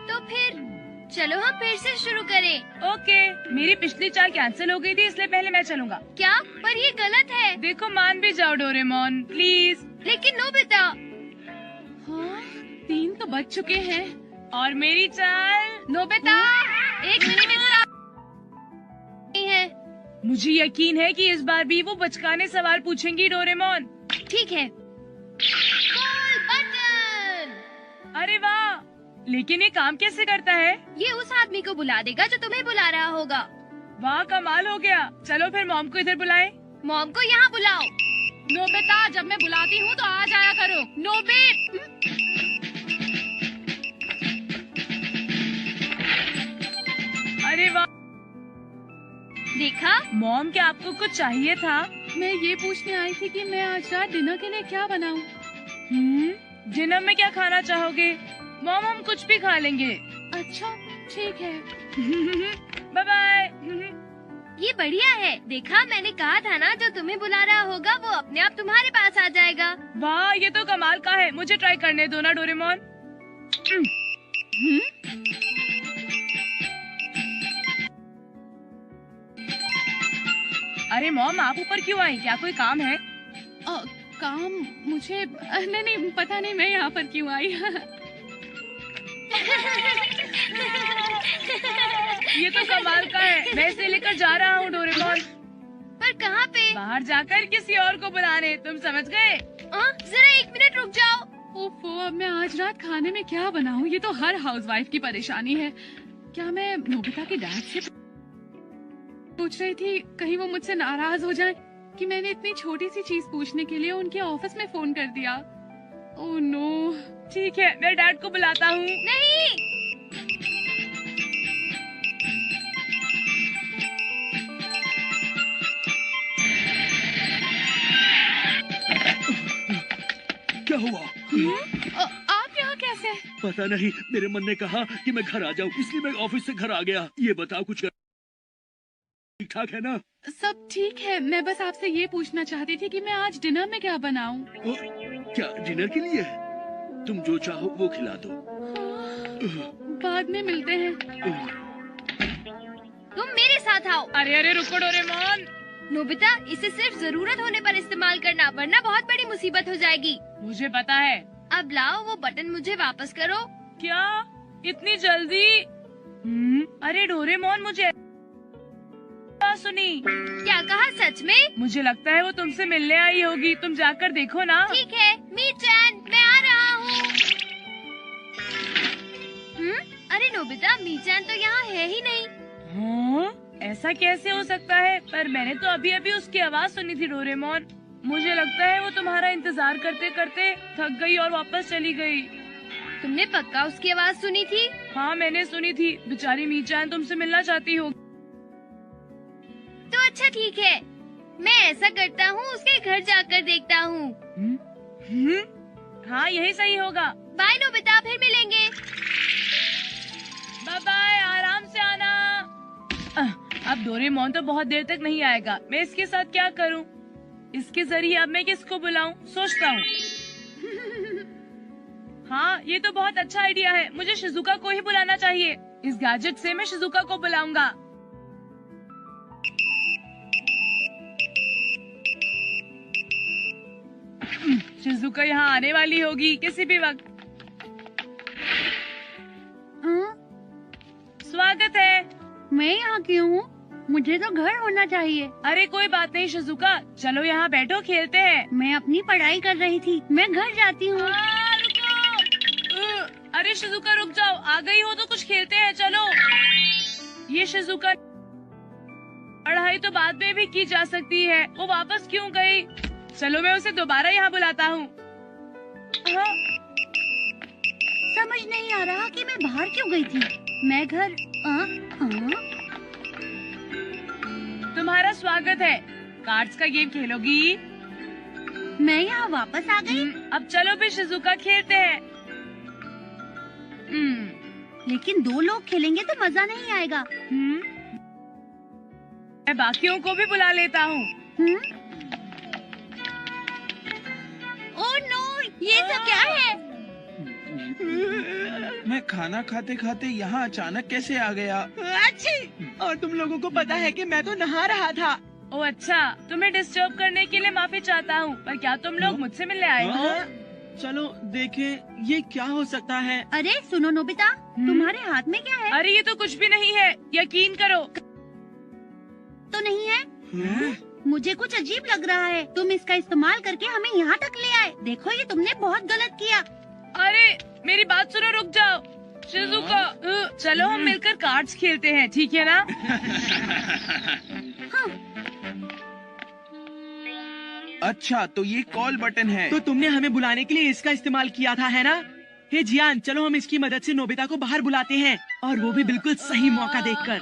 तो फिर चलो हम फिर से शुरू करें। ओके, मेरी पिछली चाल कैंसिल हो गई थी, इसलिए पहले मैं चलूंगा। क्या? पर ये गलत है। देखो, मान भी जाओ डोरेमोन, प्लीज। लेकिन नोबिता। हाँ, 3 तो बज चुके हैं। और मेरी चाल। नोबिता, 1 मिनट नहीं है। मुझे यकीन है कि इस बार भी वो बचकाने सवाल पूछेंगी डोरेमोन। ठीक है। गोल बटन। अरे वाह, लेकिन ये काम कैसे करता है? ये उस आदमी को बुला देगा जो तुम्हें बुला रहा होगा। वाह, कमाल हो गया। चलो फिर मॉम को इधर बुलाएं। मॉम को यहाँ बुलाओ। नोबिता, जब मैं बुलाती हूँ तो आ जाया करो। नोबित। अरे वाह, देखा? मॉम, क्या आपको कुछ चाहिए था? मैं ये पूछने आई थी कि मैं आज रात डिनर के लिए क्या बनाऊं? डिनर में क्या खाना चाहोगे? मॉम, हम कुछ भी खा लेंगे। अच्छा, ठीक है। Bye bye. ये बढ़िया है। देखा, मैंने कहा था ना, जो तुम्हें बुला रहा होगा वो अपने आप तुम्हारे पास आ जाएगा। वाह, ये तो कमाल का है। मुझे ट्राई करने दो ना डोरेमोन। अरे मॉम, आप ऊपर क्यों आई? क्या कोई काम है? काम मुझे नहीं पता नहीं मैं यहाँ पर क्यों आई। ये तो कमाल का है। मैं इसे लेकर जा रहा हूँ डोरेमोन। पर कहाँ पे? बाहर जाकर किसी और को बुलाने, तुम समझ गए? जरा 1 मिनट रुक जाओ। ओफो, अब मैं आज रात खाने में क्या बनाऊं? ये तो हर हाउसवाइफ की परेशानी है। क्या मैं नोबिता के डैड से पूछ रही थी, कहीं वो मुझसे नाराज हो जाए कि मैंने इतनी छोटी सी चीज पूछने के लिए उनके ऑफिस में फोन कर दिया। Oh no. ठीक है, मैं डैड को बुलाता हूँ। नहीं। क्या हुआ? आप यहाँ कैसे? पता नहीं, मेरे मन ने कहा कि मैं घर आ जाऊँ, इसलिए मैं ऑफिस से घर आ गया। ये बताओ, कुछ ठीक ठाक है ना? सब ठीक है। मैं बस आपसे ये पूछना चाहती थी कि मैं आज डिनर में क्या बनाऊं? क्या डिनर के लिए? तुम जो चाहो वो खिला दो। बाद में मिलते हैं। तुम मेरे साथ आओ। अरे अरे, रुको डोरेमोन। नोबिता, इसे सिर्फ जरूरत होने पर इस्तेमाल करना, वरना बहुत बड़ी मुसीबत हो जाएगी। मुझे पता है। अब लाओ वो बटन, मुझे वापस करो। क्या? इतनी जल्दी? अरे डोरेमोन, मुझे सुनी। क्या कहा? सच में? मुझे लगता है वो तुमसे मिलने आई होगी। तुम जाकर देखो ना। ठीक है, मीचैन, मैं आ रहा हूँ। अरे नोबिता, मीचैन तो यहाँ है ही नहीं। हाँ? ऐसा कैसे हो सकता है? पर मैंने तो अभी अभी उसकी आवाज सुनी थी डोरेमोन। मुझे लगता है वो तुम्हारा इंतजार करते करते थक गई और वापस चली गई। तुमने पक्का उसकी आवाज सुनी थी? हाँ, मैंने सुनी थी। बेचारी मीचान तुमसे मिलना चाहती हो। तो अच्छा, ठीक है, मैं ऐसा करता हूँ, उसके घर जाकर देखता हूँ। हाँ, यही सही होगा। बाय नोबिता, फिर मिलेंगे। बाय बाय, आराम से आना। अब डोरेमोन तो बहुत देर तक नहीं आएगा। मैं इसके साथ क्या करूँ? इसके जरिए अब मैं किसको बुलाऊं? सोचता हूँ। हाँ, ये तो बहुत अच्छा आइडिया है। मुझे शिजुका को ही बुलाना चाहिए। इस गैजेट से मैं शिजुका को बुलाऊंगा। शिजुका यहाँ आने वाली होगी किसी भी वक्त। स्वागत है। मैं यहाँ क्यों हूँ? मुझे तो घर होना चाहिए। अरे कोई बात नहीं शिजुका, चलो यहाँ बैठो, खेलते हैं। मैं अपनी पढ़ाई कर रही थी, मैं घर जाती हूँ। रुको। अरे शिजुका, रुक जाओ। आ गई हो तो कुछ खेलते हैं, चलो। ये शिजुका, पढ़ाई तो बाद में भी की जा सकती है। वो वापस क्यों गई? चलो मैं उसे दोबारा यहाँ बुलाता हूँ। समझ नहीं आ रहा कि मैं बाहर क्यों गई थी। मैं घर तुम्हारा स्वागत है। कार्ड्स का गेम खेलोगी? मैं यहाँ वापस आ गई। अब चलो फिर शिजुका, खेलते हैं। लेकिन 2 लोग खेलेंगे तो मजा नहीं आएगा। मैं बाकियों को भी बुला लेता हूँ। ओह नो, ये सब क्या है? मैं खाना खाते खाते यहाँ अचानक कैसे आ गया? अच्छी। और तुम लोगों को पता है कि मैं तो नहा रहा था। ओ अच्छा, तुम्हें डिस्टर्ब करने के लिए माफी चाहता हूँ, पर क्या तुम लोग मुझसे मिलने आए हो? चलो देखें ये क्या हो सकता है। अरे सुनो नोबिता, तुम्हारे हाथ में क्या है? अरे ये तो कुछ भी नहीं है, यकीन करो। तो नहीं है? मुझे कुछ अजीब लग रहा है। तुम इसका इस्तेमाल करके हमें यहाँ तक ले आए। देखो ये तुमने बहुत गलत किया। अरे मेरी बात सुनो, रुक जाओ। शिजुका, चलो हम मिलकर कार्ड्स खेलते हैं, ठीक है ना? अच्छा तो ये कॉल बटन है। तो तुमने हमें बुलाने के लिए इसका इस्तेमाल किया था, है ना? हे जियान, चलो हम इसकी मदद से नोबिता को बाहर बुलाते हैं, और वो भी बिल्कुल सही मौका देखकर।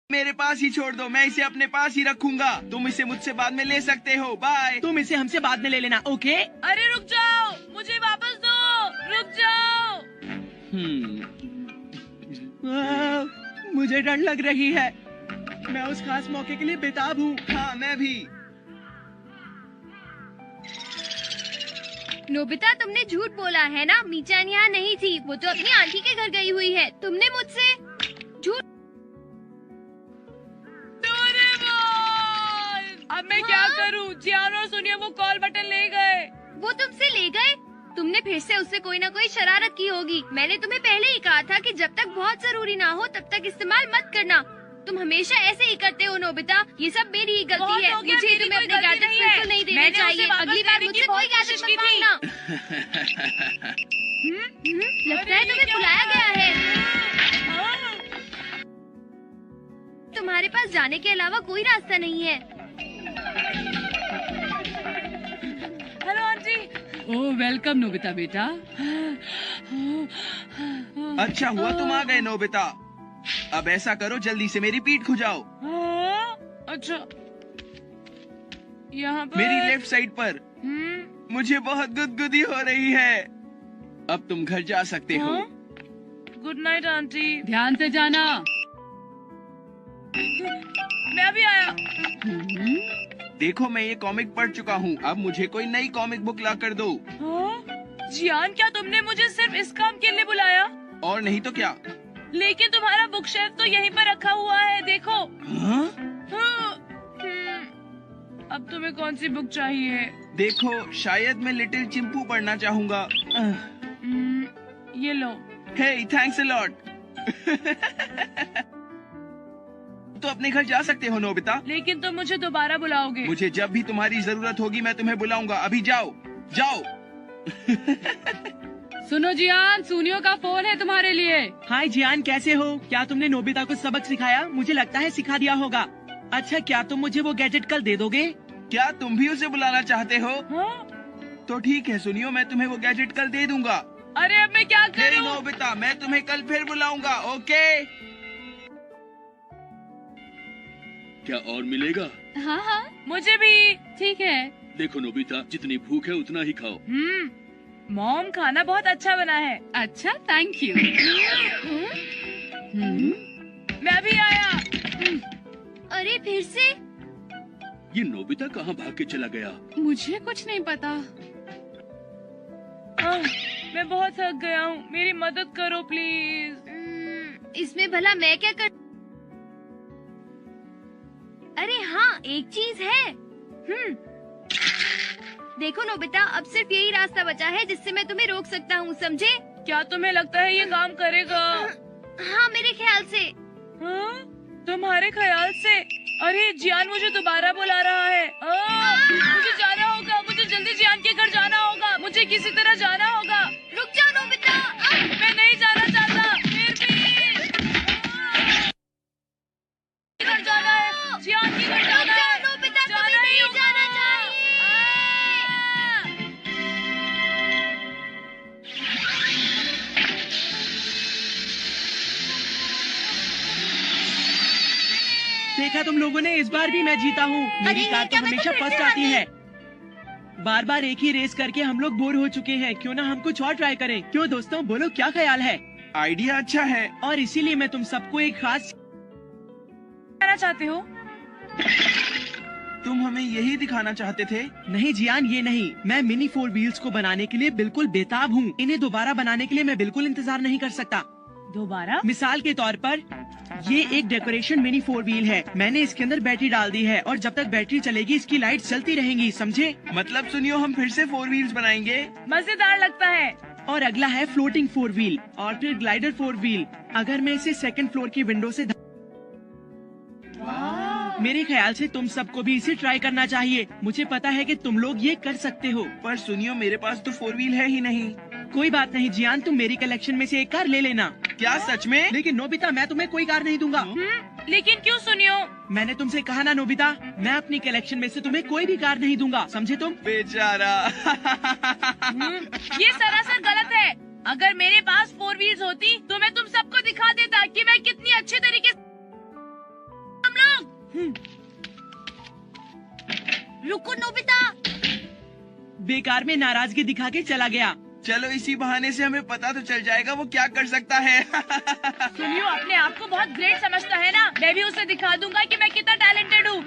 मेरे पास ही छोड़ दो, मैं इसे अपने पास ही रखूंगा। तुम इसे मुझसे बाद में ले सकते हो। बाय। तुम इसे हमसे बाद में ले लेना, ओके? अरे रुक जाओ, मुझे वापस दो, रुक जाओ। मुझे डर लग रही है। मैं उस खास मौके के लिए बेताब हूँ। हाँ मैं भी। नोबिता तुमने झूठ बोला है ना? मीचान यहाँ नहीं थी, वो तो अपनी आंटी के घर गई हुई है। तुमने मुझसे झूठ। अब मैं क्या करूं? जियान और सोनिया वो कॉल बटन ले गए। वो तुमसे ले गए? तुमने फिर से उससे कोई ना कोई शरारत की होगी। मैंने तुम्हें पहले ही कहा था कि जब तक बहुत जरूरी ना हो तब तक इस्तेमाल मत करना। तुम हमेशा ऐसे ही करते हो नोबिता, ये सब मेरी ही गलती है। मुझे तुम्हें अपने गैजेट बिल्कुल नहीं देने चाहिए। अगली बार मुझसे कोई गैजेट मत मांगना। लगता है तुम्हें बुलाया गया है। तुम्हारे पास जाने के अलावा कोई रास्ता नहीं है। Hello aunty. Oh welcome Nobita बेटा। अच्छा हुआ तुम आ गए नोबिता। अब ऐसा करो, जल्दी से मेरी पीठ खुजाओ। अच्छा, यहाँ पर मेरी लेफ्ट साइड पर। मुझे बहुत गुदगुदी हो रही है। अब तुम घर जा सकते हो। Good night aunty. ध्यान से जाना। मैं अभी आया। देखो मैं ये कॉमिक पढ़ चुका हूँ, अब मुझे कोई नई कॉमिक बुक ला कर दो। जियान, क्या तुमने मुझे सिर्फ इस काम के लिए बुलाया? और नहीं तो क्या। लेकिन तुम्हारा बुक शेल्फ तो यहीं पर रखा हुआ है, देखो। अब तुम्हें कौन सी बुक चाहिए? देखो शायद मैं लिटिल चिंपू पढ़ना चाहूँगा। ये लो। हे थैंक्स अ लॉट। तो अपने घर जा सकते हो नोबिता। लेकिन तुम मुझे दोबारा बुलाओगे। मुझे जब भी तुम्हारी जरूरत होगी मैं तुम्हें बुलाऊंगा। अभी जाओ जाओ। सुनो जियान, सूनियो का फोन है तुम्हारे लिए। हाय जियान, कैसे हो? क्या तुमने नोबिता को सबक सिखाया? मुझे लगता है सिखा दिया होगा। अच्छा, क्या तुम मुझे वो गैजेट कल दे दोगे? क्या तुम भी उसे बुलाना चाहते हो? तो ठीक है सुनियो, मैं तुम्हें वो गैजेट कल दे दूंगा। अरे अब मैं क्या हे करूं? नोबिता, मैं तुम्हें कल फिर बुलाऊंगा, ओके? क्या और मिलेगा? हाँ हाँ मुझे भी। ठीक है। देखो नोबिता, जितनी भूख है उतना ही खाओ। मॉम खाना बहुत अच्छा बना है। अच्छा थैंक यू। मैं अभी आया। अरे फिर से? ये नोबिता कहाँ भाग के चला गया? मुझे कुछ नहीं पता। मैं बहुत थक गया हूँ, मेरी मदद करो प्लीज। इसमें भला मैं क्या कर। अरे हाँ, एक चीज है। देखो नोबिता, अब सिर्फ यही रास्ता बचा है जिससे मैं तुम्हें रोक सकता हूँ, समझे? क्या तुम्हें लगता है ये काम करेगा? हाँ मेरे ख्याल से। तुम्हारे ख्याल से? अरे जियान मुझे दोबारा बुला रहा है। मुझे जाना होगा, मुझे जल्दी जियान के घर जाना होगा, मुझे किसी तरह जाना होगा। रुक जाओ नोबिता। मैं नहीं जाना चाहता, फिर भी घर जाना है, जियान के घर जाना है। नोबिता, जाना तुम्हें ही नहीं होगा। जाना चाहिए। देखा तुम लोगों ने, इस बार भी मैं जीता हूँ। मेरी अरे, कार तो क्या मैं हमेशा तो फिर फर्स्ट से आती हार है। बार बार एक ही रेस करके हम लोग बोर हो चुके हैं। क्यों ना हम कुछ और ट्राई करें? क्यों दोस्तों, बोलो क्या ख्याल है? आइडिया अच्छा है। और इसीलिए मैं तुम सबको एक खास। जाना चाहते हो? तुम हमें यही दिखाना चाहते थे? नहीं जियान, ये नहीं। मैं मिनी 4 व्हील्स को बनाने के लिए बिल्कुल बेताब हूँ। इन्हें दोबारा बनाने के लिए मैं बिल्कुल इंतजार नहीं कर सकता। दोबारा? मिसाल के तौर पर ये एक डेकोरेशन मिनी 4 व्हील है। मैंने इसके अंदर बैटरी डाल दी है और जब तक बैटरी चलेगी इसकी लाइट चलती रहेंगी, समझे? मतलब सुनियो, हम फिर से 4 व्हील्स बनाएंगे। मजेदार लगता है। और अगला है फ्लोटिंग 4 व्हील और फिर ग्लाइडर 4 व्हील। अगर मैं इसे सेकंड फ्लोर की विंडो से मेरे ख्याल से तुम सबको भी इसे ट्राई करना चाहिए। मुझे पता है कि तुम लोग ये कर सकते हो। पर सुनियो, मेरे पास तो 4 व्हील है ही नहीं। कोई बात नहीं जियान, तुम मेरी कलेक्शन में से एक कार ले लेना। क्या सच में? लेकिन नोबिता, मैं तुम्हें कोई कार नहीं दूंगा। लेकिन क्यों सुनियो? मैंने तुमसे कहा ना नोबिता, मैं अपनी कलेक्शन में से तुम्हें कोई भी कार नहीं दूंगा, समझे तुम? बेचारा। ये सरासर गलत है। अगर मेरे पास 4 व्हील्स होती तो मैं तुम सबको दिखा देता कि मैं कितनी अच्छे तरीके से। हम लोग रुको नोबिता। बेकार में नाराजगी दिखा के चला गया। चलो, इसी बहाने से हमें पता तो चल जाएगा वो क्या कर सकता है। सुनियो, अपने आप को बहुत ग्रेट समझता है ना? मैं भी उसे दिखा दूंगा कि मैं कितना टैलेंटेड हूँ।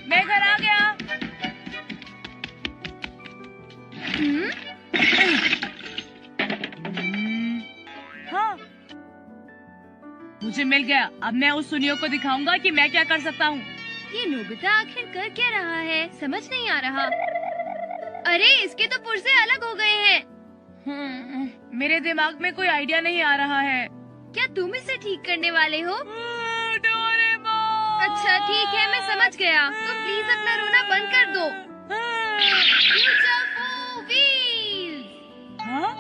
मैं घर आ गया। हाँ, मुझे मिल गया। अब मैं उस सुनियो को दिखाऊंगा कि मैं क्या कर सकता हूँ। ये नोबिता आखिर कर क्या रहा है, समझ नहीं आ रहा। अरे इसके तो पुर्जे अलग हो गए हैं। मेरे दिमाग में कोई आइडिया नहीं आ रहा है। क्या तुम इसे ठीक करने वाले हो? डोरेमोन! अच्छा ठीक है, मैं समझ गया। तुम प्लीज अपना रोना बंद कर दो। Future 4 wheels. हाँ?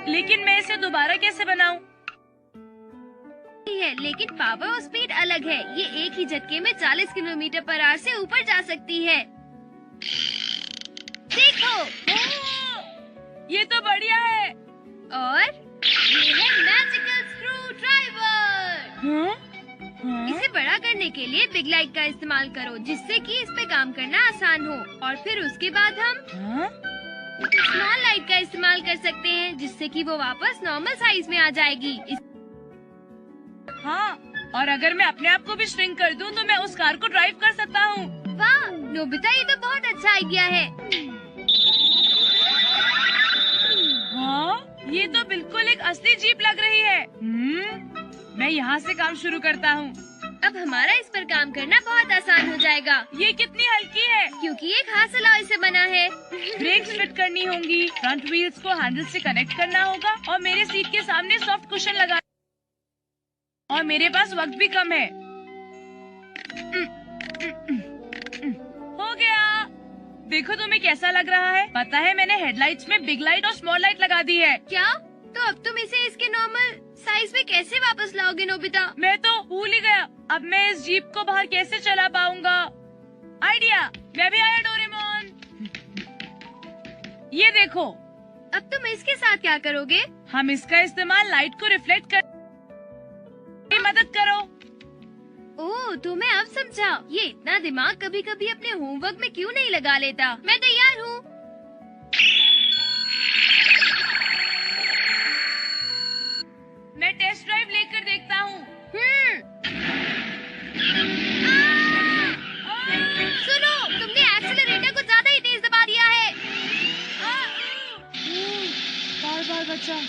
लेकिन मैं इसे दोबारा कैसे बनाऊं? है, लेकिन पावर और स्पीड अलग है। ये एक ही झटके में 40 किलोमीटर/आवर से ऊपर जा सकती है। देखो, ये तो बढ़िया है। और ये है मैजिकल स्क्रू ड्राइवर। इसे बड़ा करने के लिए बिग लाइट का इस्तेमाल करो, जिससे कि इस पे काम करना आसान हो। और फिर उसके बाद हम स्मॉल लाइट का इस्तेमाल कर सकते हैं, जिससे कि वो वापस नॉर्मल साइज में आ जाएगी। हाँ, और अगर मैं अपने आप को भी श्रिंक कर दूं तो मैं उस कार को ड्राइव कर सकता हूँ। वाह नोबिता, ये तो बहुत अच्छा आइडिया है। हाँ, ये तो बिल्कुल एक असली जीप लग रही है। मैं यहाँ से काम शुरू करता हूँ। अब हमारा इस पर काम करना बहुत आसान हो जाएगा। ये कितनी हल्की है। क्योंकि ये खास अलॉय से बना है। ब्रेक्स फिट करनी होंगी, फ्रंट व्हील्स को हैंडल से कनेक्ट करना होगा और मेरे सीट के सामने सॉफ्ट कुशन लगा। और मेरे पास वक्त भी कम है। हो गया। देखो तुम्हें कैसा लग रहा है? पता है, मैंने हेडलाइट्स में बिग लाइट और स्मॉल लाइट लगा दी है। क्या? तो अब तुम इसे इसके नॉर्मल साइज में कैसे वापस लाओगे नोबिता? मैं तो भूल ही गया। अब मैं इस जीप को बाहर कैसे चला पाऊंगा? आइडिया, मैं भी आया डोरेमोन। ये देखो। अब तुम इसके साथ क्या करोगे? हम इसका इस्तेमाल लाइट को रिफ्लेक्ट कर मदद करो। ओह, तो मैं अब समझा। ये इतना दिमाग कभी कभी अपने होमवर्क में क्यों नहीं लगा लेता। मैं तैयार हूँ। मैं टेस्ट ड्राइव लेकर देखता हूँ। सुनो, तुमने एक्सीलरेटर को ज्यादा ही तेज दबा दिया है। बार बार बचा।